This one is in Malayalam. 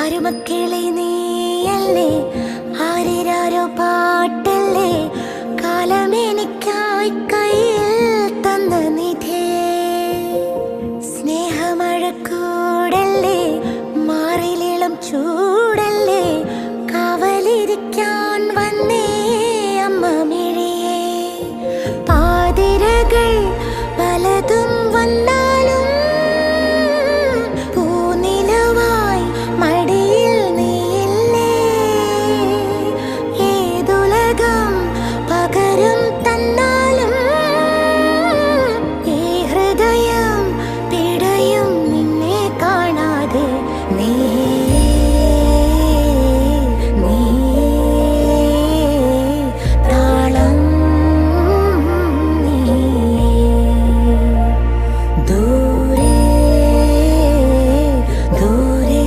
ആരുമക്കളെ നീയല്ലേ, ആരിരാരോ പാട്ടല്ലേ, കാലമെനിക്കായി കയ്യിൽ തന്ന നിധിയേ. സ്നേഹമഴക്കൂടല്ലേ, മാറിലിളം ചൂടല്ലേ, കാവലിരിക്കാൻ വന്നേ അമ്മ മിഴിയേ. പാതിരകൾ പലതും വന്നാലും പൂനിലവായി മടിയിൽ നീയില്ലേ. ഏതുലകം പകരം തന്നാലും ഈ ഹൃദയം പിടയും നിന്നെ കാണാതെ. നീ